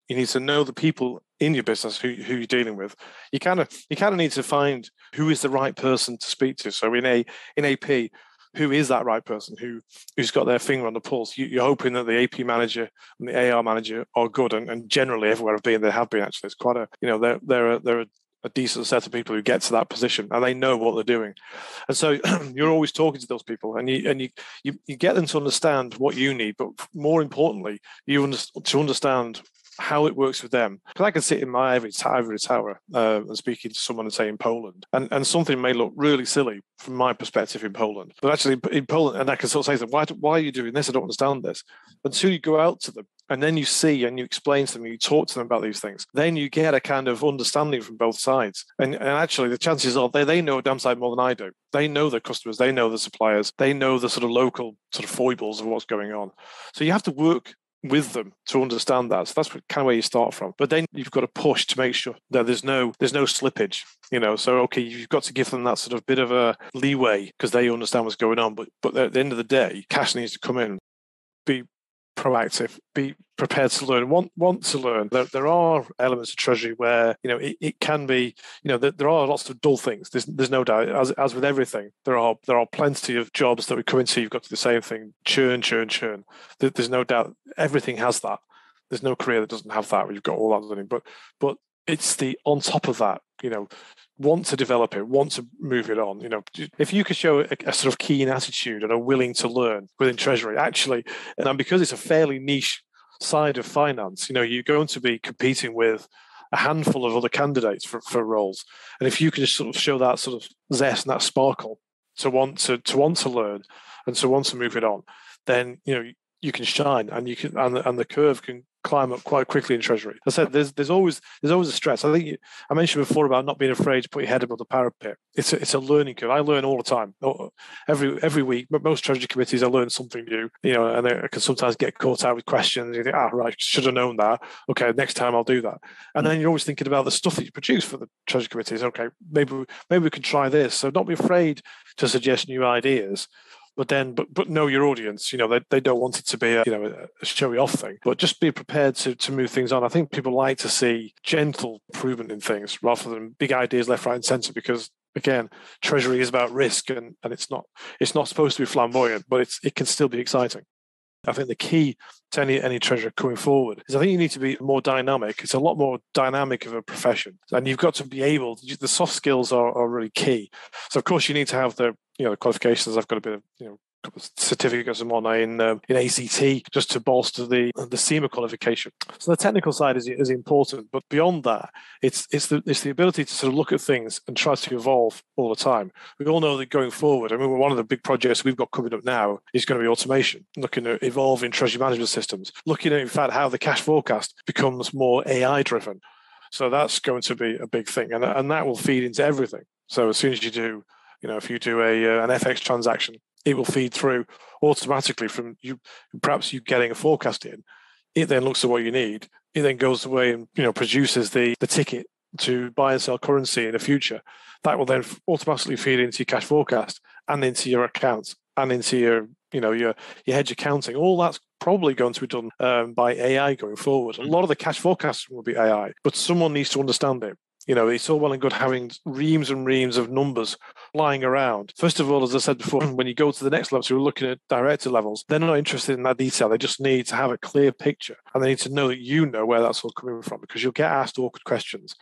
You need to know the people in your business who you're dealing with. You kind of need to find who is the right person to speak to. So in AP, who is that right person who's got their finger on the pulse? You're hoping that the AP manager and the AR manager are good, and generally everywhere I've been, they have been actually. It's quite they're a decent set of people who get to that position and they know what they're doing. And so you're always talking to those people, and you get them to understand what you need, but more importantly, to understand how it works with them. Because I can sit in my ivory tower and speaking to someone, say in Poland, and something may look really silly from my perspective in Poland, but actually in Poland, and I can sort of say to them, why are you doing this? I don't understand this. Until you go out to them, and then you see and you explain to them, you talk to them about these things, then you get a kind of understanding from both sides. And actually the chances are they know a damn sight more than I do. They know their customers, they know the suppliers, they know the sort of local sort of foibles of what's going on. So you have to work with them to understand that. So that's kind of where you start from. But then you've got to push to make sure that there's no slippage, So, okay, you've got to give them that sort of bit of a leeway because they understand what's going on. But at the end of the day, cash needs to come in, be proactive, be prepared to learn, want to learn. There are elements of Treasury where, it can be, there are lots of dull things. There's no doubt, as with everything, there are plenty of jobs that we come into, you've got to do the same thing, churn. There's no doubt everything has that. There's no career that doesn't have that, where you've got all that learning. But it's the on top of that, want to develop it, want to move it on. If you could show a sort of keen attitude and are willing to learn within Treasury, actually, and because it's a fairly niche side of finance, you're going to be competing with a handful of other candidates for roles. And if you can just sort of show that sort of zest and that sparkle to want to learn and to want to move it on, then you can shine, and you can and the curve can climb up quite quickly in Treasury. As I said, there's always a stress. I think I mentioned before about not being afraid to put your head above the parapet. It's a learning curve. I learn all the time, every week. But most Treasury committees, I learn something new. And I can sometimes get caught out with questions. You think, right, should have known that. Okay, next time I'll do that. And then you're always thinking about the stuff that you produce for the Treasury committees. Okay, maybe we can try this. So don't be afraid to suggest new ideas. But know your audience. They don't want it to be a showy off thing. But just be prepared to move things on. I think people like to see gentle improvement in things rather than big ideas left, right, and centre. Because again, Treasury is about risk, and it's not supposed to be flamboyant, but it can still be exciting. I think the key to any treasurer coming forward is I think you need to be more dynamic. It's a lot more dynamic of a profession, and you've got to be able. The soft skills are really key. So of course you need to have the qualifications. I've got a bit of couple of certificates and whatnot in ACT just to bolster the SEMA qualification. So the technical side is important, but beyond that, it's the ability to sort of look at things and try to evolve all the time. We all know that going forward, one of the big projects we've got coming up now is going to be automation, looking at evolving treasury management systems, looking at in fact how the cash forecast becomes more AI driven. So that's going to be a big thing, and that will feed into everything. So as soon as you do, if you do an FX transaction, it will feed through automatically from you, perhaps you getting a forecast in. It then looks at what you need. It then goes away and produces the ticket to buy and sell currency in the future. That will then automatically feed into your cash forecast and into your accounts and into your hedge accounting. All that's probably going to be done by AI going forward. A lot of the cash forecasting will be AI, but someone needs to understand it. It's all well and good having reams and reams of numbers flying around. First of all, as I said before, when you go to the next level, so you're looking at director levels, they're not interested in that detail. They just need to have a clear picture, and they need to know that where that's all coming from, because you'll get asked awkward questions.